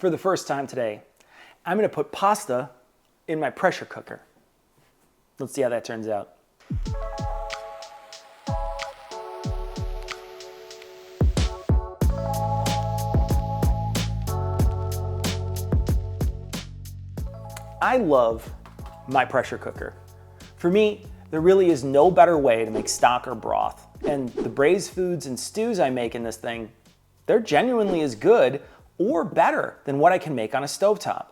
For the first time today, I'm going to put pasta in my pressure cooker. Let's see how that turns out. I love my pressure cooker. For me, there really is no better way to make stock or broth. And the braised foods and stews I make in this thing, they're genuinely as good or better than what I can make on a stovetop.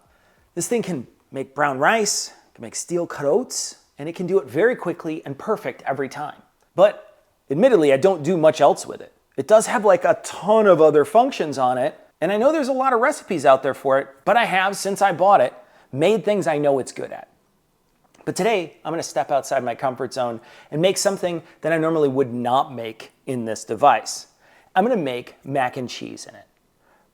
This thing can make brown rice, can make steel-cut oats, and it can do it very quickly and perfect every time. But admittedly, I don't do much else with it. It does have like a ton of other functions on it, and I know there's a lot of recipes out there for it, but I have, since I bought it, made things I know it's good at. But today, I'm gonna step outside my comfort zone and make something that I normally would not make in this device. I'm gonna make mac and cheese in it.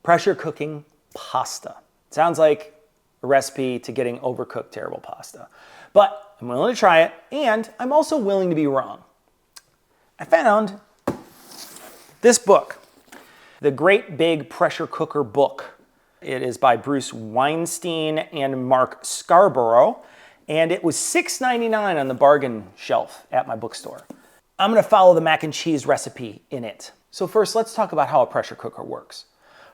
Pressure cooking pasta. Sounds like a recipe to getting overcooked terrible pasta. But I'm willing to try it, and I'm also willing to be wrong. I found this book, The Great Big Pressure Cooker Book. It is by Bruce Weinstein and Mark Scarborough, and it was $6.99 on the bargain shelf at my bookstore. I'm gonna follow the mac and cheese recipe in it. So first, let's talk about how a pressure cooker works.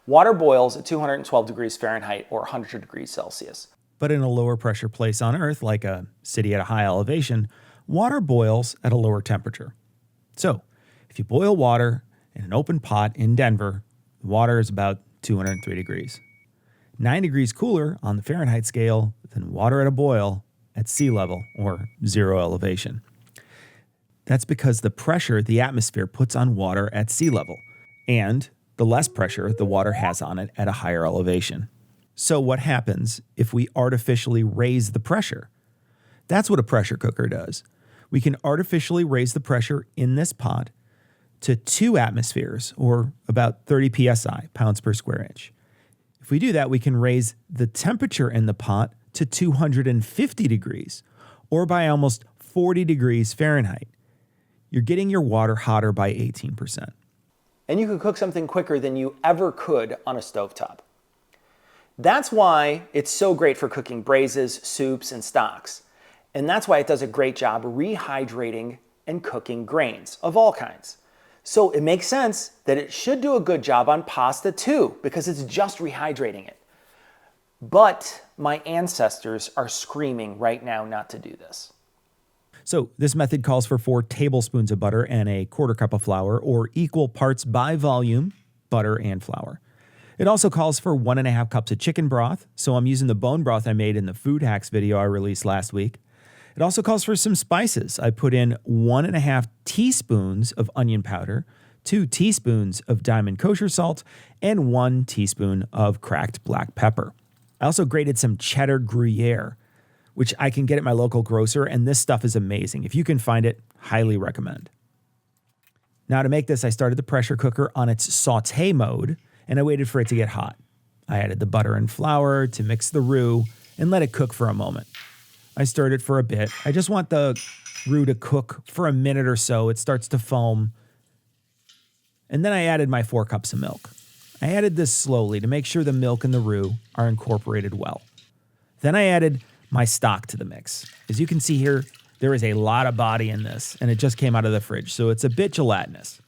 Water boils at 212 degrees Fahrenheit or 100 degrees Celsius. But in a lower pressure place on Earth, like a city at a high elevation, water boils at a lower temperature. So if you boil water in an open pot in Denver, the water is about 203 degrees. 9 degrees cooler on the Fahrenheit scale than water at a boil at sea level or zero elevation. That's because the pressure the atmosphere puts on water at sea level, and the less pressure the water has on it at a higher elevation. So what happens if we artificially raise the pressure? That's what a pressure cooker does. We can artificially raise the pressure in this pot to 2 atmospheres, or about 30 psi, pounds per square inch. If we do that, we can raise the temperature in the pot to 250 degrees, or by almost 40 degrees Fahrenheit. You're getting your water hotter by 18%. And you can cook something quicker than you ever could on a stovetop. That's why it's so great for cooking braises, soups, and stocks. And that's why it does a great job rehydrating and cooking grains of all kinds. So it makes sense that it should do a good job on pasta too, because it's just rehydrating it. But my ancestors are screaming right now not to do this. So this method calls for 4 tablespoons of butter and a 1/4 cup of flour, or equal parts by volume, butter and flour. It also calls for 1.5 cups of chicken broth, so I'm using the bone broth I made in the food hacks video I released last week. It also calls for some spices. I put in 1.5 teaspoons of onion powder, 2 teaspoons of diamond kosher salt, and 1 teaspoon of cracked black pepper. I also grated some cheddar Gruyere, which I can get at my local grocer, and this stuff is amazing. If you can find it, highly recommend. Now to make this, I started the pressure cooker on its saute mode, and I waited for it to get hot. I added the butter and flour to mix the roux and let it cook for a moment. I stirred it for a bit. I just want the roux to cook for a minute or so. It starts to foam. And then I added my 4 cups of milk. I added this slowly to make sure the milk and the roux are incorporated well. Then I added my stock to the mix. As you can see here, there is a lot of body in this, and it just came out of the fridge, so it's a bit gelatinous.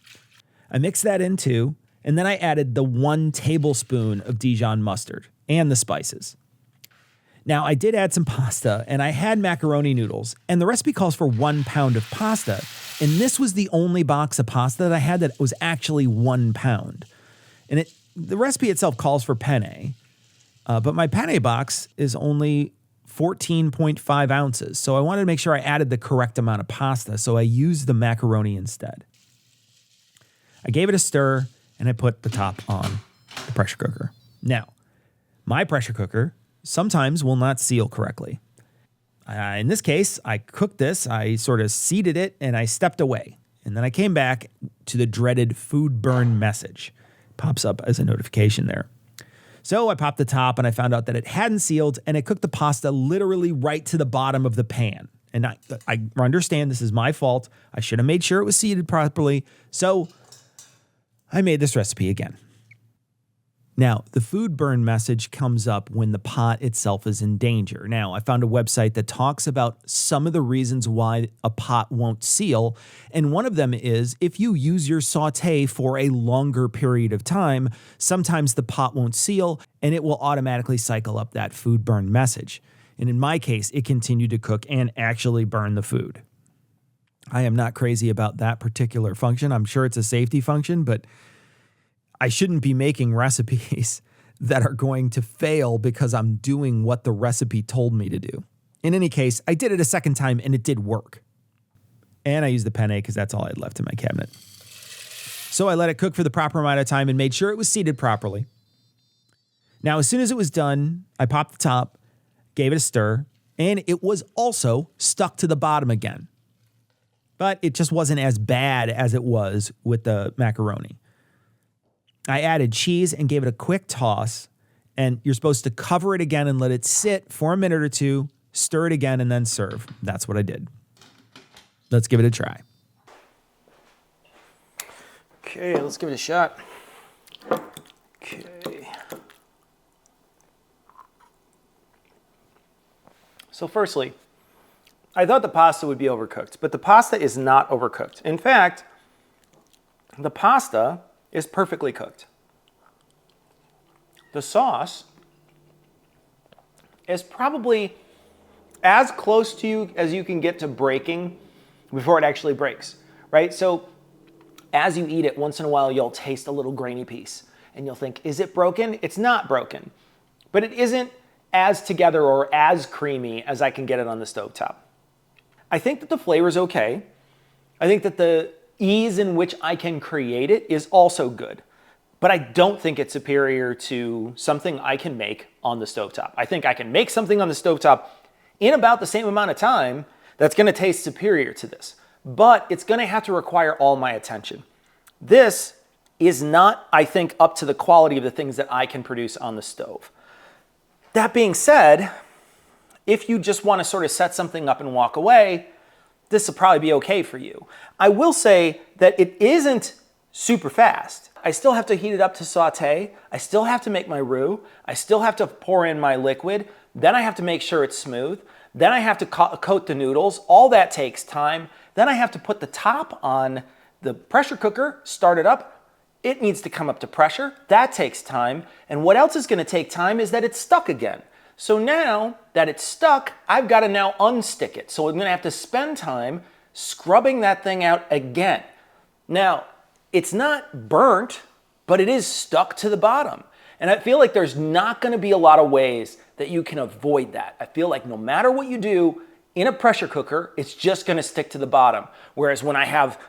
I mixed that in too, and then I added the 1 tablespoon of Dijon mustard and the spices. Now, I did add some pasta, and I had macaroni noodles, and the recipe calls for 1 pound of pasta, and this was the only box of pasta that I had that was actually 1 pound. And the recipe itself calls for penne, but my penne box is only 14.5 ounces, so I wanted to make sure I added the correct amount of pasta, so I used the macaroni instead. I gave it a stir, and I put the top on the pressure cooker. Now, my pressure cooker sometimes will not seal correctly. In this case, I cooked this, I sort of seated it, and I stepped away. And then I came back to the dreaded food burn message. Pops up as a notification there. So I popped the top and I found out that it hadn't sealed, and it cooked the pasta literally right to the bottom of the pan. And I understand this is my fault. I should have made sure it was seated properly. So I made this recipe again. Now, the food burn message comes up when the pot itself is in danger. Now, I found a website that talks about some of the reasons why a pot won't seal, and one of them is if you use your saute for a longer period of time, sometimes the pot won't seal and it will automatically cycle up that food burn message. And in my case, it continued to cook and actually burn the food. I am not crazy about that particular function. I'm sure it's a safety function, but I shouldn't be making recipes that are going to fail because I'm doing what the recipe told me to do. In any case, I did it a second time and it did work. And I used the penne because that's all I had left in my cabinet. So I let it cook for the proper amount of time and made sure it was seated properly. Now, as soon as it was done, I popped the top, gave it a stir, and it was also stuck to the bottom again. But it just wasn't as bad as it was with the macaroni. I added cheese and gave it a quick toss, and you're supposed to cover it again and let it sit for a minute or two, stir it again, and then serve. That's what I did. Let's give it a try. Okay, let's give it a shot. Okay. So firstly, I thought the pasta would be overcooked, but the pasta is not overcooked. In fact, the pasta is perfectly cooked. The sauce is probably as close to you as you can get to breaking before it actually breaks, right? So as you eat it, once in a while, you'll taste a little grainy piece and you'll think, is it broken? It's not broken, but it isn't as together or as creamy as I can get it on the stovetop. I think that the flavor is okay. I think that the ease in which I can create it is also good, but I don't think it's superior to something I can make on the stovetop. I think I can make something on the stovetop in about the same amount of time that's gonna taste superior to this, but it's gonna have to require all my attention. This is not, I think, up to the quality of the things that I can produce on the stove. That being said, if you just wanna sort of set something up and walk away, this will probably be okay for you. I will say that it isn't super fast. I still have to heat it up to saute. I still have to make my roux. I still have to pour in my liquid. Then I have to make sure it's smooth. Then I have to coat the noodles. All that takes time. Then I have to put the top on the pressure cooker, start it up. It needs to come up to pressure. That takes time. And what else is gonna take time is that it's stuck again. So now that it's stuck, I've got to now unstick it. So I'm going to have to spend time scrubbing that thing out again. Now, it's not burnt, but it is stuck to the bottom. And I feel like there's not going to be a lot of ways that you can avoid that. I feel like no matter what you do in a pressure cooker, it's just going to stick to the bottom. Whereas when I have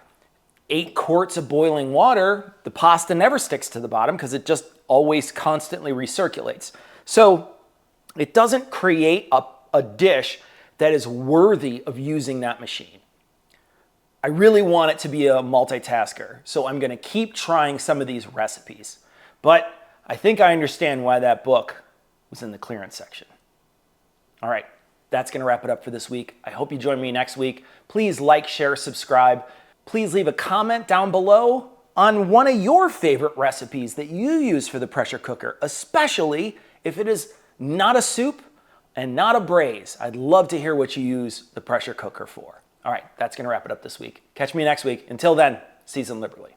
8 quarts of boiling water, the pasta never sticks to the bottom because it just always constantly recirculates. So it doesn't create a dish that is worthy of using that machine. I really want it to be a multitasker, so I'm gonna keep trying some of these recipes. But I think I understand why that book was in the clearance section. All right, that's gonna wrap it up for this week. I hope you join me next week. Please like, share, subscribe. Please leave a comment down below on one of your favorite recipes that you use for the pressure cooker, especially if it is not a soup and not a braise. I'd love to hear what you use the pressure cooker for. All right, that's gonna wrap it up this week. Catch me next week. Until then, season liberally.